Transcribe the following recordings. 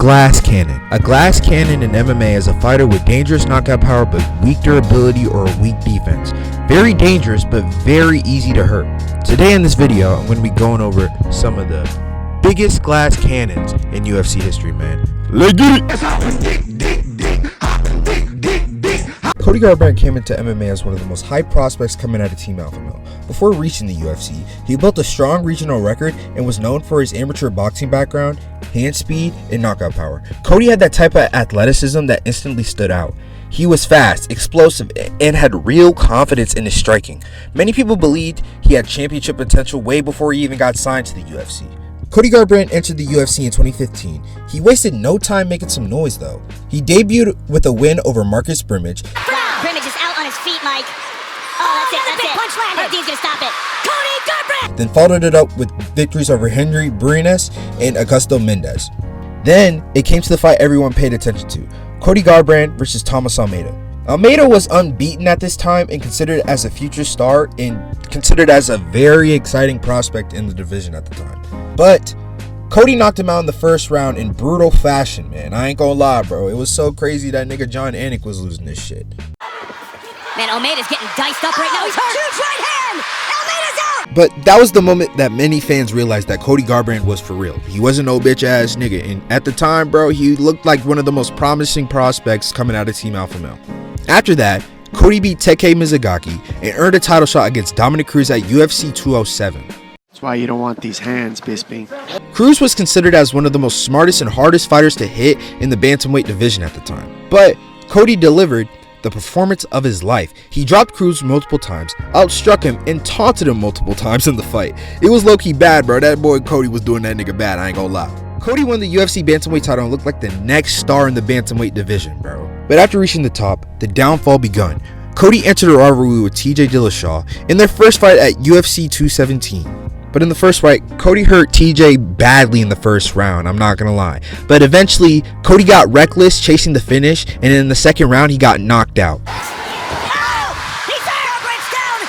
Glass cannon. A glass cannon in MMA is a fighter with dangerous knockout power but weak durability or a weak defense. Very dangerous but very easy to hurt. Today in this video, I'm going to be going over some of the biggest glass cannons in UFC history, man. Let's get it! Cody Garbrandt came into MMA as one of the most hyped prospects coming out of Team Alpha Male. Before reaching the UFC, he built a strong regional record and was known for his amateur boxing background, hand speed, and knockout power. Cody had that type of athleticism that instantly stood out. He was fast, explosive, and had real confidence in his striking. Many people believed he had championship potential way before he even got signed to the UFC. Cody Garbrandt entered the UFC in 2015. He wasted no time making some noise though. He debuted with a win over Marcus Brimage. Brimage is out on his feet, Mike. Oh, that's it. Punch landed. Dean's gonna stop it. Cody Garbrandt! Then followed it up with victories over Henry Briones and Augusto Mendez. Then it came to the fight everyone paid attention to. Cody Garbrandt versus Thomas Almeida. Almeida was unbeaten at this time and considered as a future star and considered as a very exciting prospect in the division at the time. But Cody knocked him out in the first round in brutal fashion, man. I ain't gonna lie, bro. It was so crazy that nigga John Anik was losing this shit. Man, Almeida's getting diced up right now. He's hurt. Huge right hand! Almeida's out! But that was the moment that many fans realized that Cody Garbrandt was for real. He wasn't no bitch ass nigga. And at the time, bro, he looked like one of the most promising prospects coming out of Team Alpha Male. After that, Cody beat Teke Mizugaki and earned a title shot against Dominic Cruz at UFC 207. That's why you don't want these hands, Bisping. Cruz was considered as one of the most smartest and hardest fighters to hit in the bantamweight division at the time. But Cody delivered the performance of his life. He dropped Cruz multiple times, outstruck him, and taunted him multiple times in the fight. It was low-key bad, bro. That boy Cody was doing that nigga bad, I ain't gonna lie. Cody won the UFC bantamweight title and looked like the next star in the bantamweight division, bro. But after reaching the top, the downfall begun. Cody entered a rivalry with TJ Dillashaw in their first fight at UFC 217. But in the first fight, Cody hurt TJ badly in the first round, I'm not gonna lie. But eventually, Cody got reckless chasing the finish, and in the second round, he got knocked out. Oh! He's there! Garbrandt's down!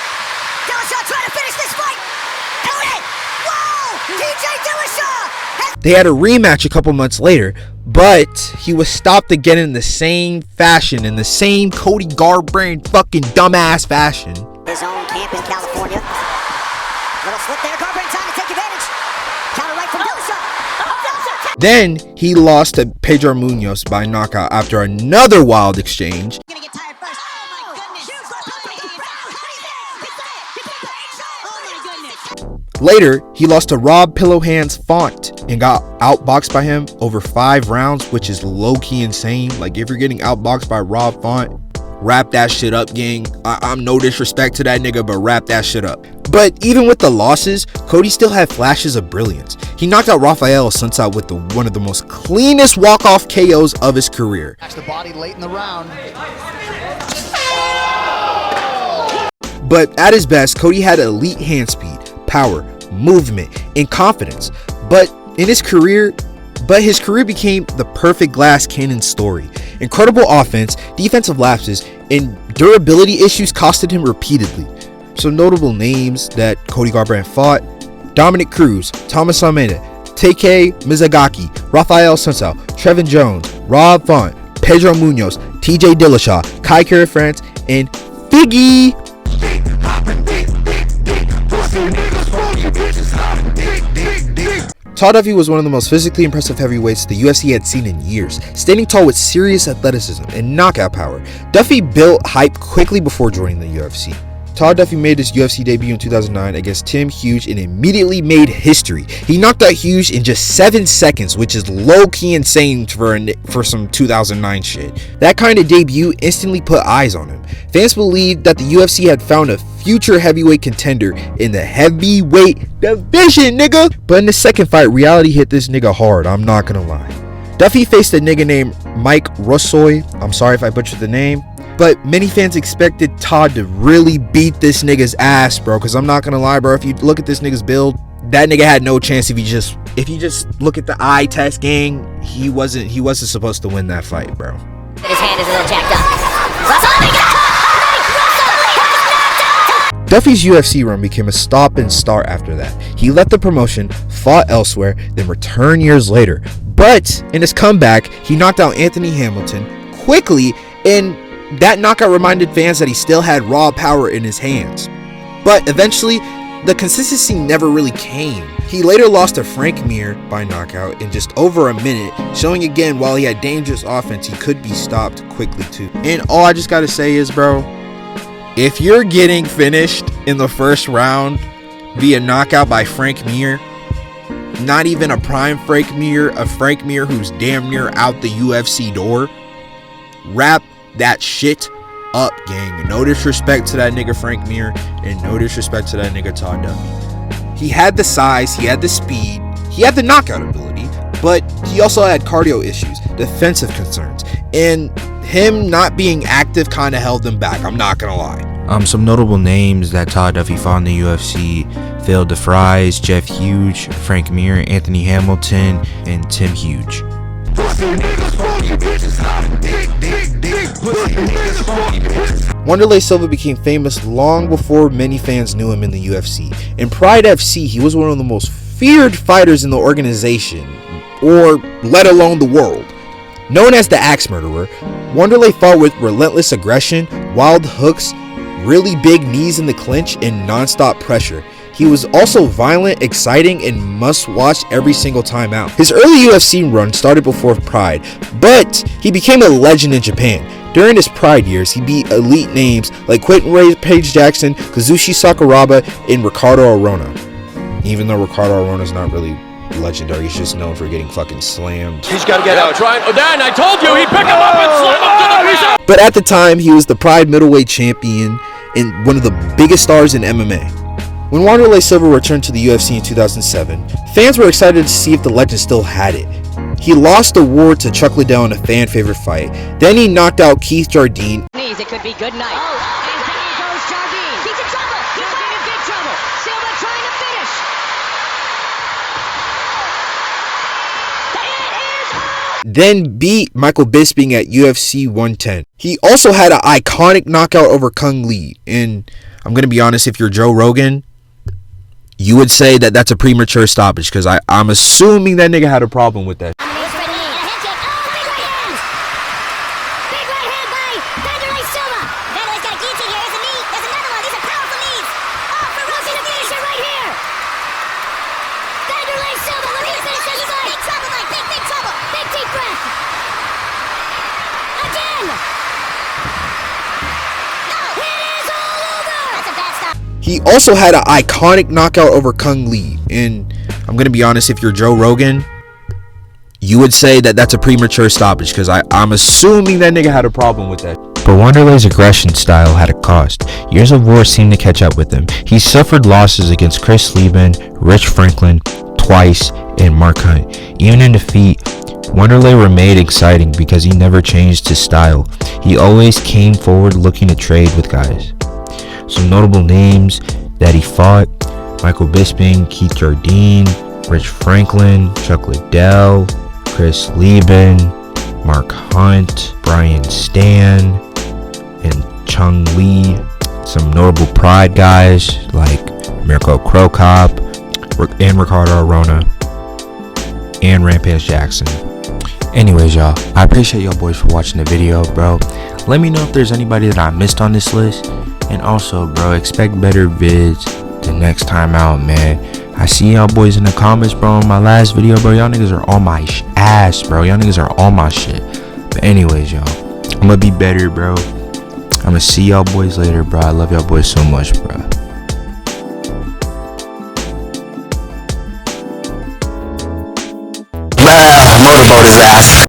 Dillashaw trying to finish this fight! Cody! Whoa! TJ Dillashaw! They had a rematch a couple months later, but he was stopped again in the same fashion, in the same Cody Garbrandt fucking dumbass fashion. His own camp in California. Little slip there, Garbrandt trying to take advantage. Counter right from Dillashaw. Then he lost to Pedro Munoz by knockout after another wild exchange. Gonna get tired first. Oh my goodness. Later, he lost to Rob Pillowhands Font and got outboxed by him over 5 rounds, which is low-key insane. Like, if you're getting outboxed by Rob Font, wrap that shit up, gang. I'm no disrespect to that nigga, but wrap that shit up. But even with the losses, Cody still had flashes of brilliance. He knocked out Rafael Sunsao with one of the most cleanest walk-off KOs of his career. The body late in the round. But at his best, Cody had elite hand speed, power, movement, and confidence. But his career became the perfect glass cannon story. Incredible offense, defensive lapses, and durability issues costed him repeatedly. Some notable names that Cody Garbrandt fought: Dominic Cruz, Thomas Almeida, Teke Mizugaki, Rafael Sunsao, Trevin Jones, Rob Font, Pedro Munoz, TJ Dillashaw, Kai Kara France, and Figgy. Todd Duffee was one of the most physically impressive heavyweights the UFC had seen in years, standing tall with serious athleticism and knockout power. Duffee built hype quickly before joining the UFC. Todd Duffee made his UFC debut in 2009 against Tim Hughes and immediately made history. He knocked out Hughes in just 7 seconds, which is low-key insane for some 2009 shit. That kind of debut instantly put eyes on him. Fans believed that the UFC had found a future heavyweight contender in the heavyweight division, nigga. But in the second fight, reality hit this nigga hard, I'm not gonna lie. Duffee faced a nigga named Mike Russoy. I'm sorry if I butchered the name. But many fans expected Todd to really beat this nigga's ass, bro. Because I'm not gonna lie, bro. If you look at this nigga's build, that nigga had no chance. If you just look at the eye test, gang, he wasn't supposed to win that fight, bro. His hand is a little jacked up. Duffee's UFC run became a stop and start after that. He left the promotion, fought elsewhere, then returned years later. But in his comeback, he knocked out Anthony Hamilton quickly, and that knockout reminded fans that he still had raw power in his hands. But eventually, the consistency never really came. He later lost to Frank Mir by knockout in just over a minute, showing again while he had dangerous offense, he could be stopped quickly too. And all I just gotta say is, bro, if you're getting finished in the first round via knockout by Frank Mir, not even a prime Frank Mir, a Frank Mir who's damn near out the UFC door, wrap that shit up, gang. No disrespect to that nigga Frank Mir, and no disrespect to that nigga Todd Duffee. He had the size, he had the speed, he had the knockout ability, but he also had cardio issues, defensive concerns, and him not being active kind of held him back, I'm not gonna lie. Some notable names that Todd Duffee fought in the UFC: Phil DeFries, Jeff Hughes, Frank Mir, Anthony Hamilton, and Tim Hughes. Wanderlei Silva became famous long before many fans knew him in the UFC. In Pride FC, he was one of the most feared fighters in the organization, or let alone the world. Known as the Axe Murderer, Wanderlei fought with relentless aggression, wild hooks, really big knees in the clinch, and non-stop pressure. He was also violent, exciting, and must watch every single time out. His early UFC run started before Pride, but he became a legend in Japan. During his Pride years, he beat elite names like Quentin Page Jackson, Kazushi Sakuraba, and Ricardo Arona. Even though Ricardo Arona's not really legendary, he's just known for getting fucking slammed. He's got to get out. Trying. Oh, Dan, I told you, he'd pick him up and slam him to the ground. But at the time, he was the Pride middleweight champion and one of the biggest stars in MMA. When Wanderlei Silva returned to the UFC in 2007, fans were excited to see if the legend still had it. He lost the war to Chuck Liddell in a fan favorite fight. Then he knocked out Keith Jardine. It could be good night. And down goes Jardine. He's in trouble. He's in big trouble. Silva trying to finish. It is Then beat Michael Bisping at UFC 110. He also had an iconic knockout over Kung Lee. And I'm going to be honest, if you're Joe Rogan, you would say that that's a premature stoppage, because I'm assuming that nigga had a problem with that. big right hand by Wanderlei Silva. Wanderlei's got a guillotine here. There's a knee. There's another one. These are powerful knees. Oh, ferocious finisher right here. Wanderlei Silva looking to finish this fight. Big trouble, Mike. Big trouble. Big deep breath. Again. No, it is all over. That's a bad stop. He also had an iconic knockout over Kung Lee. And I'm going to be honest, if you're Joe Rogan, you would say that that's a premature stoppage, because I'm assuming that nigga had a problem with that. But Wanderlei's aggression style had a cost. Years of war seemed to catch up with him. He suffered losses against Chris Lieben, Rich Franklin, twice, and Mark Hunt. Even in defeat, Wanderlei remained exciting because he never changed his style. He always came forward looking to trade with guys. Some notable names that he fought: Michael Bisping, Keith Jardine, Rich Franklin, Chuck Liddell, Chris Lieben, Mark Hunt, Brian Stan, and Chung Lee. Some notable Pride guys like Mirko Cro Cop and Ricardo Arona and Rampage Jackson. Anyways, y'all, I appreciate y'all boys for watching the video, bro. Let me know if there's anybody that I missed on this list. And also, bro, expect better vids the next time out, man. I see y'all boys in the comments, bro, on my last video, bro. Y'all niggas are on my ass, bro. Y'all niggas are on my shit. But anyways, y'all, I'm gonna be better, bro. I'm gonna see y'all boys later, bro. I love y'all boys so much, bro.